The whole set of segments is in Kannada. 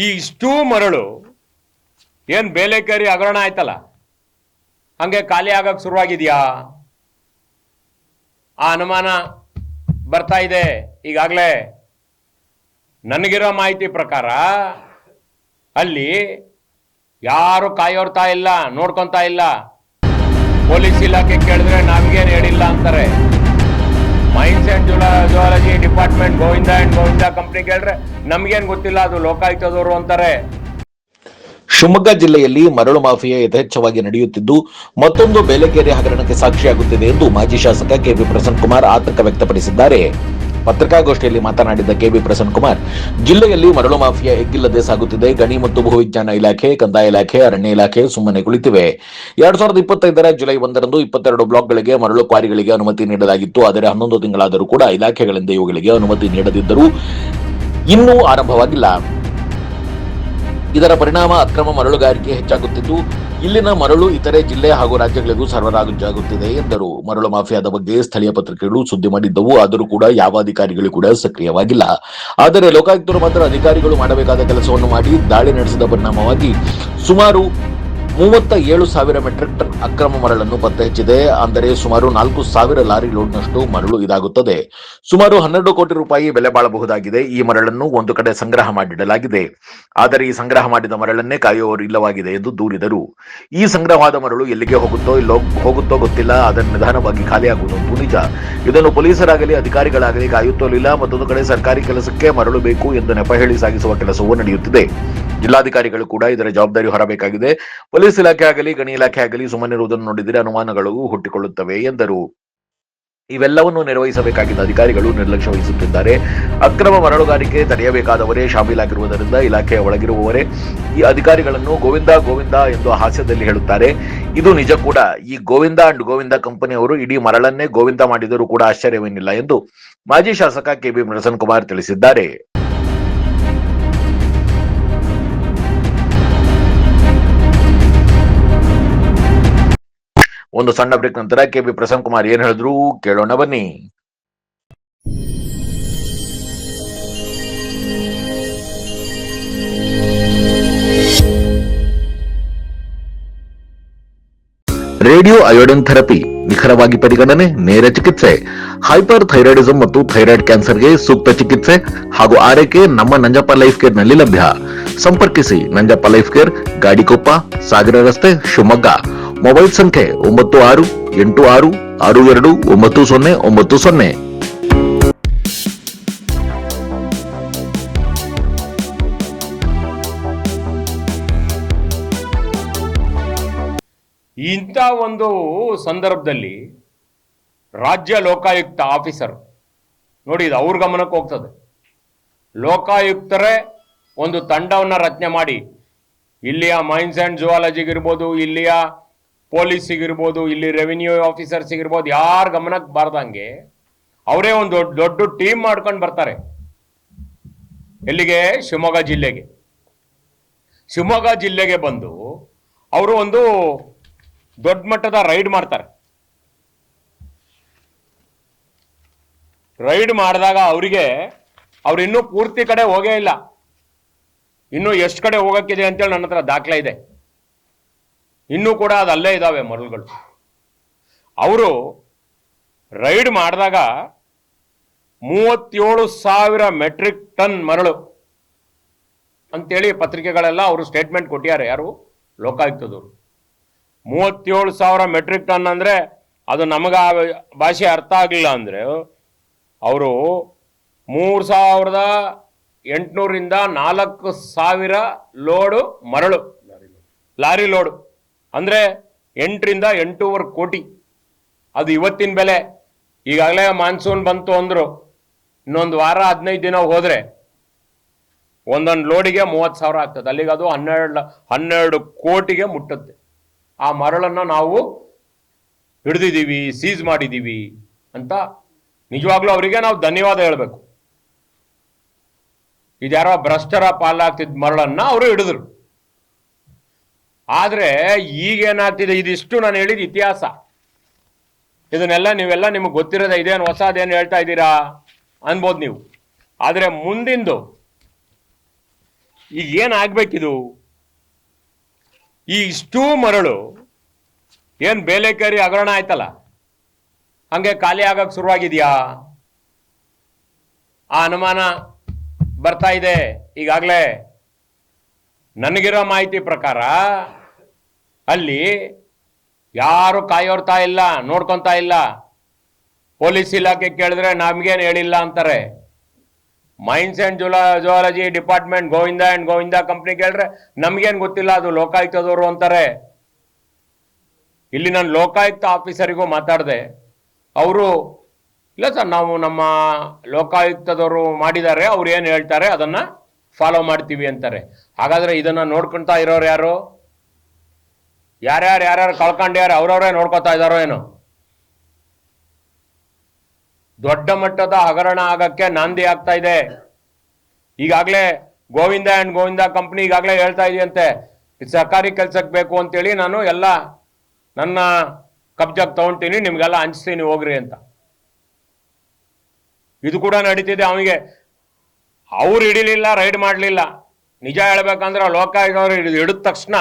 ಈ ಇಷ್ಟೂ ಮರಳು ಏನು ಬೇಲೆಕೇರಿ ಹಗರಣ ಆಯ್ತಲ್ಲ, ಹಂಗೆ ಖಾಲಿ ಆಗಕ್ಕೆ ಶುರುವಾಗಿದೆಯಾ? ಆ ಅನುಮಾನ ಬರ್ತಾ ಇದೆ ಈಗಾಗಲೇ. ನನಗಿರೋ ಮಾಹಿತಿ ಪ್ರಕಾರ ಅಲ್ಲಿ ಯಾರು ಕಾಯೋರ್ತಾ ಇಲ್ಲ, ನೋಡ್ಕೊತಾ ಇಲ್ಲ. ಪೊಲೀಸ್ ಇಲಾಖೆ ಕೇಳಿದ್ರೆ ನಮ್ಗೇನು ಹೇಳಿಲ್ಲ ಅಂತಾರೆ. Mines and zoology department Govinda and Govinda company ಕೇಳಿದ್ರೆ ನಮ್ಗೇನು ಗೊತ್ತಿಲ್ಲ, ಅದು ಲೋಕಾಯುಕ್ತದವರು ಅಂತಾರೆ. ಶಿವಮೊಗ್ಗ ಜಿಲ್ಲೆಯಲ್ಲಿ ಮರಳು ಮಾಫಿಯಾ ಯಥೇಚ್ಛವಾಗಿ ನಡೆಯುತ್ತಿದ್ದು ಮತ್ತೊಂದು ಬೇಲೆಕೇರಿ ಹಗರಣಕ್ಕೆ ಸಾಕ್ಷಿಯಾಗುತ್ತಿದೆ ಎಂದು ಮಾಜಿ ಶಾಸಕ ಕೆಬಿ ಪ್ರಸನ್ನ ಕುಮಾರ್ ಆತಂಕ ವ್ಯಕ್ತಪಡಿಸಿದ್ದಾರೆ. ಪತ್ರಿಕಾಗೋಷ್ಠಿಯಲ್ಲಿ ಮಾತನಾಡಿದ ಕೆಬಿ ಪ್ರಸನ್ನ ಕುಮಾರ್, ಜಿಲ್ಲೆಯಲ್ಲಿ ಮರಳು ಮಾಫಿಯಾ ಎಗ್ಗಿಲ್ಲದೆ ಸಾಗುತ್ತಿದೆ. ಗಣಿ ಮತ್ತು ಭೂವಿಜ್ಞಾನ ಇಲಾಖೆ, ಕಂದಾಯ ಇಲಾಖೆ, ಅರಣ್ಯ ಇಲಾಖೆ ಸುಮ್ಮನೆ ಕುಳಿತಿವೆ. 2025 ಜುಲೈ 1ರಂದು 22 ಬ್ಲಾಕ್ಗಳಿಗೆ ಮರಳು ಕ್ವಾರಿಗಳಿಗೆ ಅನುಮತಿ ನೀಡಲಾಗಿತ್ತು. ಆದರೆ 11 ತಿಂಗಳಾದರೂ ಕೂಡ ಇಲಾಖೆಗಳಿಂದ ಇವುಗಳಿಗೆ ಅನುಮತಿ ನೀಡದಿದ್ದರೂ ಇನ್ನೂ ಆರಂಭವಾಗಿಲ್ಲ. ಇದರ ಪರಿಣಾಮ ಅಕ್ರಮ ಮರಳುಗಾರಿಕೆ ಹೆಚ್ಚಾಗುತ್ತಿದ್ದು ಇಲ್ಲಿನ ಮರಳು ಇತರೆ ಜಿಲ್ಲೆ ಹಾಗೂ ರಾಜ್ಯಗಳಿಗೂ ಸರಬರಾಜಾಗುತ್ತಿದೆ ಎಂದರು. ಮರಳು ಮಾಫಿಯಾದ ಬಗ್ಗೆ ಸ್ಥಳೀಯ ಪತ್ರಿಕೆಗಳು ಸುದ್ದಿ ಮಾಡಿದ್ದವು, ಆದರೂ ಕೂಡ ಯಾವ ಅಧಿಕಾರಿಗಳು ಕೂಡ ಸಕ್ರಿಯವಾಗಿಲ್ಲ. ಆದರೆ ಲೋಕಾಯುಕ್ತರು ಮಾತ್ರ ಅಧಿಕಾರಿಗಳು ಮಾಡಬೇಕಾದ ಕೆಲಸವನ್ನು ಮಾಡಿ ದಾಳಿ ನಡೆಸಿದ ಪರಿಣಾಮವಾಗಿ ಸುಮಾರು 37,000 ಮೆಟ್ರಿಕ್ ಟನ್ ಅಕ್ರಮ ಮರಳನ್ನು ಪತ್ತೆ ಹಚ್ಚಿದೆ. ಅಂದರೆ ಸುಮಾರು 4,000 ಲಾರಿ ಲೋಡ್ನಷ್ಟು ಮರಳು ಇದಾಗುತ್ತದೆ. ಸುಮಾರು 12 ಕೋಟಿ ರೂಪಾಯಿ ಬೆಲೆ ಬಾಳಬಹುದಾಗಿದೆ. ಈ ಮರಳನ್ನು ಒಂದು ಕಡೆ ಸಂಗ್ರಹ ಮಾಡಿಡಲಾಗಿದೆ. ಆದರೆ ಈ ಸಂಗ್ರಹ ಮಾಡಿದ ಮರಳನ್ನೇ ಕಾಯುವವರು ಇಲ್ಲವಾಗಿದೆ ಎಂದು ದೂರಿದರು. ಈ ಸಂಗ್ರಹವಾದ ಮರಳು ಎಲ್ಲಿಗೆ ಹೋಗುತ್ತೋ ಗೊತ್ತಿಲ್ಲ. ಅದನ್ನು ನಿಧಾನವಾಗಿ ಖಾಲಿಯಾಗುವುದಂತೂ ನಿಜ. ಇದನ್ನು ಪೊಲೀಸರಾಗಲಿ ಅಧಿಕಾರಿಗಳಾಗಲಿ ಕಾಯುತ್ತಲಿಲ್ಲ. ಮತ್ತೊಂದು ಕಡೆ ಸರ್ಕಾರಿ ಕೆಲಸಕ್ಕೆ ಮರಳು ಬೇಕು ಎಂದು ನೆಪ ಹೇಳಿ ಸಾಗಿಸುವ ಕೆಲಸವೂ ನಡೆಯುತ್ತಿದೆ. ಜಿಲ್ಲಾಧಿಕಾರಿಗಳು ಕೂಡ ಇದರ ಜವಾಬ್ದಾರಿ ಹೊರಬೇಕಾಗಿದೆ. ಪೊಲೀಸ್ ಇಲಾಖೆ ಆಗಲಿ ಗಣಿ ಇಲಾಖೆ ಆಗಲಿ ಸುಮ್ಮನಿರುವುದನ್ನು ನೋಡಿದರೆ ಅನುಮಾನಗಳು ಹುಟ್ಟಿಕೊಳ್ಳುತ್ತವೆ ಎಂದರು. ಇವೆಲ್ಲವನ್ನು ನಿರ್ವಹಿಸಬೇಕಾಗಿದ್ದ ಅಧಿಕಾರಿಗಳು ನಿರ್ಲಕ್ಷ್ಯ ವಹಿಸುತ್ತಿದ್ದಾರೆ. ಅಕ್ರಮ ಮರಳುಗಾರಿಕೆ ತಡೆಯಬೇಕಾದವರೇ ಶಾಮೀಲಾಗಿರುವುದರಿಂದ ಇಲಾಖೆಯ ಒಳಗಿರುವವರೇ ಈ ಅಧಿಕಾರಿಗಳನ್ನು ಗೋವಿಂದ ಗೋವಿಂದ ಎಂದು ಹಾಸ್ಯದಲ್ಲಿ ಹೇಳುತ್ತಾರೆ. ಇದು ನಿಜ ಕೂಡ. ಈ ಗೋವಿಂದ ಅಂಡ್ ಗೋವಿಂದ ಕಂಪನಿಯವರು ಇಡೀ ಮರಳನ್ನೇ ಗೋವಿಂದ ಮಾಡಿದರೂ ಕೂಡ ಆಶ್ಚರ್ಯವೇನಿಲ್ಲ ಎಂದು ಮಾಜಿ ಶಾಸಕ ಕೆಬಿ ಪ್ರಸನ್ನ ಕುಮಾರ್ ತಿಳಿಸಿದ್ದಾರೆ. ಒಂದು ಸಣ್ಣ ಬ್ರೇಕ್ ನಂತರ ಕೆಬಿ ಪ್ರಸನ್ನ ಕುಮಾರ್ ಏನ್ ಹೇಳಿದ್ರು ಕೇಳೋಣ ಬನ್ನಿ. ರೇಡಿಯೋ ಅಯೋಡಿನ್ ಥೆರಪಿ ನಿಖರವಾಗಿ ಪರಿಗಣನೆ, ನೇರ ಚಿಕಿತ್ಸೆ. ಹೈಪರ್ ಥೈರಾಯ್ಡಿಸಂ ಮತ್ತು ಥೈರಾಯ್ಡ್ ಕ್ಯಾನ್ಸರ್ಗೆ ಸೂಕ್ತ ಚಿಕಿತ್ಸೆ ಹಾಗೂ ಆರೈಕೆ ನಮ್ಮ ನಂಜಪ್ಪ ಲೈಫ್ ಕೇರ್ ನಲ್ಲಿ ಲಭ್ಯ. ಸಂಪರ್ಕಿಸಿ ನಂಜಪ್ಪ ಲೈಫ್ ಕೇರ್, ಗಾಡಿಕೊಪ್ಪ, ಸಾಗರ ರಸ್ತೆ, ಶಿವಮೊಗ್ಗ. ಮೊಬೈಲ್ ಸಂಖ್ಯೆ 9686629090. ಇಂಥ ಒಂದು ಸಂದರ್ಭದಲ್ಲಿ ರಾಜ್ಯ ಲೋಕಾಯುಕ್ತ ಆಫೀಸರ್ ನೋಡಿ, ಇದು ಅವ್ರ ಗಮನಕ್ಕೆ ಹೋಗ್ತದೆ. ಲೋಕಾಯುಕ್ತರೇ ಒಂದು ತಂಡವನ್ನು ರಚನೆ ಮಾಡಿ ಇಲ್ಲಿಯ ಮೈನ್ಸ್ ಆ್ಯಂಡ್ ಜುವಾಲಜಿಗಿರ್ಬೋದು, ಇಲ್ಲಿಯ ಪೊಲೀಸಿಗಿರ್ಬೋದು, ಇಲ್ಲಿ ರೆವಿನ್ಯೂ ಆಫೀಸರ್ಸಿಗಿರ್ಬೋದು, ಯಾರ ಗಮನಕ್ಕೆ ಬಾರ್ದಂಗೆ ಅವರೇ ಒಂದು ದೊಡ್ಡ ಟೀಮ್ ಮಾಡ್ಕೊಂಡು ಬರ್ತಾರೆ. ಎಲ್ಲಿಗೆ? ಶಿವಮೊಗ್ಗ ಜಿಲ್ಲೆಗೆ. ಶಿವಮೊಗ್ಗ ಜಿಲ್ಲೆಗೆ ಬಂದು ಅವರು ಒಂದು ದೊಡ್ಡ ಮಟ್ಟದ ರೈಡ್ ಮಾಡ್ತಾರೆ. ರೈಡ್ ಮಾಡಿದಾಗ ಅವ್ರು ಇನ್ನೂ ಪೂರ್ತಿ ಕಡೆ ಹೋಗೇ ಇಲ್ಲ. ಇನ್ನೂ ಎಷ್ಟು ಕಡೆ ಹೋಗಕ್ಕಿದೆ ಅಂತೇಳಿ ನನ್ನ ಹತ್ರ ದಾಖಲೆ ಇದೆ. ಇನ್ನೂ ಕೂಡ ಅದು ಅಲ್ಲೇ ಇದ್ದಾವೆ ಮರಳುಗಳು. ಅವರು ರೈಡ್ ಮಾಡಿದಾಗ 37,000 ಮೆಟ್ರಿಕ್ ಟನ್ ಮರಳು ಅಂತೇಳಿ ಪತ್ರಿಕೆಗಳೆಲ್ಲ ಅವರು ಸ್ಟೇಟ್ಮೆಂಟ್ ಕೊಟ್ಟಿದ್ದಾರೆ. ಯಾರು? ಲೋಕಾಯುಕ್ತದವರು. 37,000 ಮೆಟ್ರಿಕ್ ಟನ್ ಅಂದರೆ ಅದು ನಮಗೆ ಆ ಭಾಷೆ ಅರ್ಥ ಆಗಲಿಲ್ಲ ಅಂದರೆ ಅವರು 3,800ರಿಂದ 4,000 ಲೋಡು ಮರಳು, ಲಾರಿ ಲೋಡು ಅಂದರೆ 8ರಿಂದ 8.25 ಕೋಟಿ. ಅದು ಇವತ್ತಿನ ಬೆಲೆ. ಈಗಾಗಲೇ ಮಾನ್ಸೂನ್ ಬಂತು ಅಂದರು, ಇನ್ನೊಂದು ವಾರ 15 ದಿನ ಹೋದರೆ ಒಂದೊಂದು ಲೋಡಿಗೆ 30,000 ಆಗ್ತದೆ. ಅಲ್ಲಿಗೆ ಅದು 12 ಕೋಟಿಗೆ ಮುಟ್ಟುತ್ತೆ. ಆ ಮರಳನ್ನು ನಾವು ಹಿಡಿದಿದ್ದೀವಿ, ಸೀಸ್ ಮಾಡಿದ್ದೀವಿ ಅಂತ ನಿಜವಾಗ್ಲೂ ಅವರಿಗೆ ನಾವು ಧನ್ಯವಾದ ಹೇಳಬೇಕು. ಇದ್ಯಾರೋ ಭ್ರಷ್ಟರ ಪಾಲಾಗ್ತಿದ್ದ ಮರಳನ್ನು ಅವರು ಹಿಡಿದ್ರು. ಆದರೆ ಈಗೇನಾಗ್ತಿದೆ, ಇದಿಷ್ಟು ನಾನು ಹೇಳಿದ ಇತಿಹಾಸ. ಇದನ್ನೆಲ್ಲ ನಿಮಗೆ ಗೊತ್ತಿರೋದೇ. ಇದೇನು ಹೊಸದೇನು ಹೇಳ್ತಾ ಇದ್ದೀರಾ ಅನ್ಬೋದು ನೀವು. ಆದರೆ ಮುಂದಿಂದು ಈಗ ಏನಾಗ್ಬೇಕಿದು? ಈ ಇಷ್ಟೂ ಮರಳು ಏನ್ ಬೇಲೆಕೇರಿ ಹಗರಣ ಆಯ್ತಲ್ಲ ಹಂಗೆ ಖಾಲಿ ಆಗಕ್ಕೆ ಶುರುವಾಗಿದೆಯಾ? ಆ ಅನುಮಾನ ಬರ್ತಾ ಇದೆ ಈಗಾಗಲೇ. ನನಗಿರೋ ಮಾಹಿತಿ ಪ್ರಕಾರ ಅಲ್ಲಿ ಯಾರು ಕಾಯೋರ್ತಾ ಇಲ್ಲ, ನೋಡ್ಕೊತಾ ಇಲ್ಲ. ಪೊಲೀಸ್ ಇಲಾಖೆ ಕೇಳಿದ್ರೆ ನಮ್ಗೇನು ಹೇಳಿಲ್ಲ ಅಂತಾರೆ. Mines and zoology department Govinda and Govinda company ಕೇಳಿದ್ರೆ ನಮ್ಗೇನು ಗೊತ್ತಿಲ್ಲ, ಅದು ಲೋಕಾಯುಕ್ತದವರು ಅಂತಾರೆ. ಇಲ್ಲಿ ನಾನು ಲೋಕಾಯುಕ್ತ ಆಫೀಸರಿಗೂ ಮಾತಾಡಿದೆ. ಅವರು ಇಲ್ಲ ಸರ್, ನಾವು ನಮ್ಮ ಲೋಕಾಯುಕ್ತದವರು ಮಾಡಿದ್ದಾರೆ, ಅವ್ರು ಏನು ಹೇಳ್ತಾರೆ ಅದನ್ನು ಫಾಲೋ ಮಾಡ್ತೀವಿ ಅಂತಾರೆ. ಹಾಗಾದರೆ ಇದನ್ನು ನೋಡ್ಕೊತಾ ಇರೋರು ಯಾರು? ಯಾರ್ಯಾರು ಕಳ್ಕೊಂಡ್ಯಾರು ಅವ್ರವರೇ ನೋಡ್ಕೊತಾ ಇದ್ದಾರೋ ಏನೋ? ದೊಡ್ಡ ಮಟ್ಟದ ಹಗರಣ ಆಗಕ್ಕೆ ನಾಂದಿ ಆಗ್ತಾ ಇದೆ. ಈಗಾಗಲೇ ಗೋವಿಂದ ಅಂಡ್ ಗೋವಿಂದ ಕಂಪ್ನಿ ಈಗಾಗಲೇ ಹೇಳ್ತಾ ಇದೆಯಂತೆ, ಸರ್ಕಾರಿ ಕೆಲ್ಸಕ್ಕೆ ಬೇಕು ಅಂತೇಳಿ ನಾನು ಎಲ್ಲ ನನ್ನ ಕಬ್ಜಾಕ್ ತಗೊಳ್ತೀನಿ, ನಿಮ್ಗೆಲ್ಲ ಹಂಚ್ತೀನಿ ಹೋಗ್ರಿ ಅಂತ. ಇದು ಕೂಡ ನಡೀತಿದೆ. ಅವನಿಗೆ ಅವ್ರು ಹಿಡಿಲಿಲ್ಲ, ರೈಡ್ ಮಾಡಲಿಲ್ಲ. ನಿಜ ಹೇಳ್ಬೇಕಂದ್ರೆ ಲೋಕಾಯುಕ್ತವರು ಹಿಡಿದ ತಕ್ಷಣ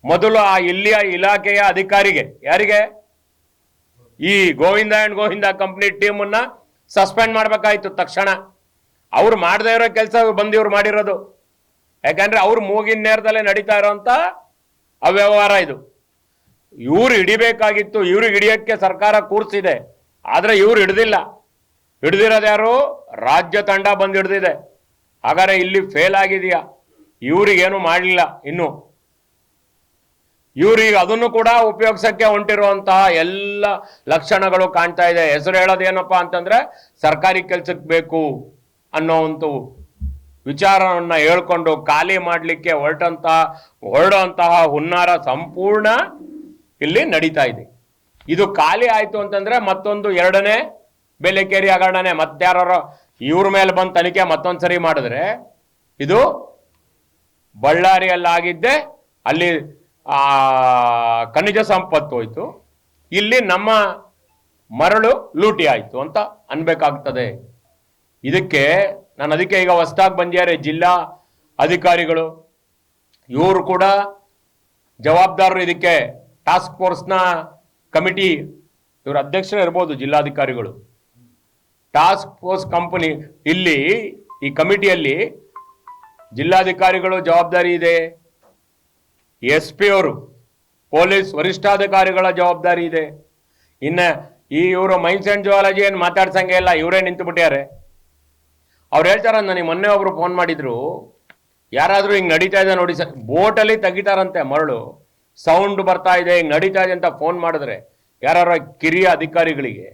ಮೊದಲು ಆ ಇಲ್ಲಿಯ ಇಲಾಖೆಯ ಅಧಿಕಾರಿಗೆ, ಯಾರಿಗೆ? ಈ ಗೋವಿಂದ ಅಂಡ್ ಗೋವಿಂದ ಕಂಪ್ನಿ ಟೀಮನ್ನ ಸಸ್ಪೆಂಡ್ ಮಾಡ್ಬೇಕಾಯ್ತು ತಕ್ಷಣ. ಅವ್ರು ಮಾಡದೇ ಇರೋ ಕೆಲಸ ಬಂದಿವ್ರು ಮಾಡಿರೋದು. ಯಾಕಂದ್ರೆ ಅವ್ರು ಮೂಗಿನ ನೇರದಲ್ಲೇ ನಡೀತಾ ಇರೋಂಥ ಅವ್ಯವಹಾರ ಇದು. ಇವ್ರು ಹಿಡಿಬೇಕಾಗಿತ್ತು, ಇವ್ರಿಗೆ ಹಿಡಿಯೋಕ್ಕೆ ಸರ್ಕಾರ ಕೂರಿಸಿದೆ. ಆದರೆ ಇವ್ರು ಹಿಡ್ದಿಲ್ಲ. ಹಿಡ್ದಿರೋದು ಯಾರು? ರಾಜ್ಯ ತಂಡ ಬಂದು ಹಿಡ್ದಿದೆ. ಹಾಗಾದ್ರೆ ಇಲ್ಲಿ ಫೇಲ್ ಆಗಿದೆಯಾ? ಇವ್ರಿಗೇನು ಮಾಡಲಿಲ್ಲ ಇನ್ನು. ಇವ್ರಿಗೆ ಅದನ್ನು ಕೂಡ ಉಪಯೋಗಿಸಕ್ಕೆ ಹೊಂಟಿರುವಂತಹ ಎಲ್ಲ ಲಕ್ಷಣಗಳು ಕಾಣ್ತಾ ಇದೆ. ಹೆಸರು ಹೇಳೋದೇನಪ್ಪ ಅಂತಂದ್ರೆ ಸರ್ಕಾರಿ ಕೆಲ್ಸಕ್ಕೆ ಬೇಕು ಅನ್ನೋ ಒಂದು ವಿಚಾರವನ್ನ ಹೇಳ್ಕೊಂಡು ಖಾಲಿ ಮಾಡಲಿಕ್ಕೆ ಹೊರಡುವಂತಹ ಹುನ್ನಾರ ಸಂಪೂರ್ಣ ಇಲ್ಲಿ ನಡೀತಾ ಇದೆ. ಇದು ಖಾಲಿ ಆಯ್ತು ಅಂತಂದ್ರೆ ಮತ್ತೊಂದು ಎರಡನೇ ಬೇಲೆಕೇರಿ ಹಗರಣನೆ ಮತ್ತಾರೋ ಇವ್ರ ಮೇಲೆ ಬಂದು ತನಿಖೆ ಮತ್ತೊಂದ್ಸರಿ ಮಾಡಿದ್ರೆ, ಇದು ಬಳ್ಳಾರಿಯಲ್ಲಾಗಿದ್ದೆ ಅಲ್ಲಿ ಖನಿಜ ಸಂಪತ್ತು ಹೋಯ್ತು, ಇಲ್ಲಿ ನಮ್ಮ ಮರಳು ಲೂಟಿ ಆಯ್ತು ಅಂತ ಅನ್ಬೇಕಾಗ್ತದೆ. ಇದಕ್ಕೆ ಅದಕ್ಕೆ ಈಗ ಹೊಸದಾಗಿ ಬಂದಿದ್ದಾರೆ ಜಿಲ್ಲಾ ಅಧಿಕಾರಿಗಳು. ಇವರು ಕೂಡ ಜವಾಬ್ದಾರರು. ಇದಕ್ಕೆ ಟಾಸ್ಕ್ ಫೋರ್ಸ್ನ ಕಮಿಟಿ ಇವರು ಅಧ್ಯಕ್ಷರೇ ಇರ್ಬೋದು ಜಿಲ್ಲಾಧಿಕಾರಿಗಳು. ಟಾಸ್ಕ್ ಫೋರ್ಸ್ ಕಂಪನಿ ಇಲ್ಲಿ ಈ ಕಮಿಟಿಯಲ್ಲಿ ಜಿಲ್ಲಾಧಿಕಾರಿಗಳು ಜವಾಬ್ದಾರಿ ಇದೆ, SP ಅವರು ಪೊಲೀಸ್ ವರಿಷ್ಠಾಧಿಕಾರಿಗಳ ಜವಾಬ್ದಾರಿ ಇದೆ. ಇನ್ನು ಇವರು ಮೈನ್ಸ್ ಅಂಡ್ ಜುವಾಲಜಿ ಏನು ಮಾತಾಡ್ಸಂಗೆ ಇಲ್ಲ, ಇವರೇ ನಿಂತು ಬಿಟ್ಟಾರೆ. ಅವ್ರು ಹೇಳ್ತಾರ, ನನಗೆ ಮೊನ್ನೆ ಒಬ್ರು ಫೋನ್ ಮಾಡಿದ್ರು, ಯಾರಾದರೂ ಹಿಂಗೆ ನಡೀತಾ ಇದೆ ನೋಡಿ ಸರ್, ಬೋಟಲ್ಲಿ ತೆಗಿತಾರಂತೆ ಮರಳು, ಸೌಂಡ್ ಬರ್ತಾ ಇದೆ, ಹಿಂಗೆ ನಡೀತಾ ಇದೆ ಅಂತ ಫೋನ್ ಮಾಡಿದ್ರೆ ಯಾರು ಕಿರಿಯ ಅಧಿಕಾರಿಗಳಿಗೆ,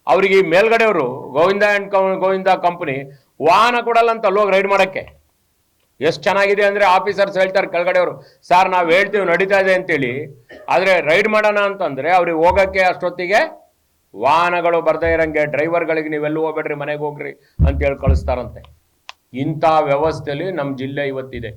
ಅವ್ರಿಗೆ ಮೇಲ್ಗಡೆಯವರು ಗೋವಿಂದ ಅಂಡ್ ಗೋವಿಂದ ಕಂಪನಿ ವಾಹನ ಕೊಡಲ್ಲ ಅಂತ ಅಲ್ಲೋಗಿ ರೈಡ್ ಮಾಡೋಕ್ಕೆ. ಎಷ್ಟು ಚೆನ್ನಾಗಿದೆ ಅಂದರೆ ಆಫೀಸರ್ಸ್ ಹೇಳ್ತಾರೆ ಕೆಳಗಡೆಯವರು, ಸರ್ ನಾವು ಹೇಳ್ತೀವಿ ನಡೀತಾ ಇದೆ ಅಂತೇಳಿ, ಆದರೆ ರೈಡ್ ಮಾಡೋಣ ಅಂತಂದರೆ ಅವ್ರಿಗೆ ಹೋಗೋಕ್ಕೆ ಅಷ್ಟೊತ್ತಿಗೆ ವಾಹನಗಳು ಬರ್ದೇ ಇರೋಂಗೆ ಡ್ರೈವರ್ಗಳಿಗೆ ನೀವೆಲ್ಲೂ ಹೋಗ್ಬೇಡ್ರಿ ಮನೆಗೆ ಹೋಗ್ರಿ ಅಂತೇಳಿ ಕಳಿಸ್ತಾರಂತೆ. ಇಂಥ ವ್ಯವಸ್ಥೆಯಲ್ಲಿ ನಮ್ಮ ಜಿಲ್ಲೆ ಇವತ್ತಿದೆ.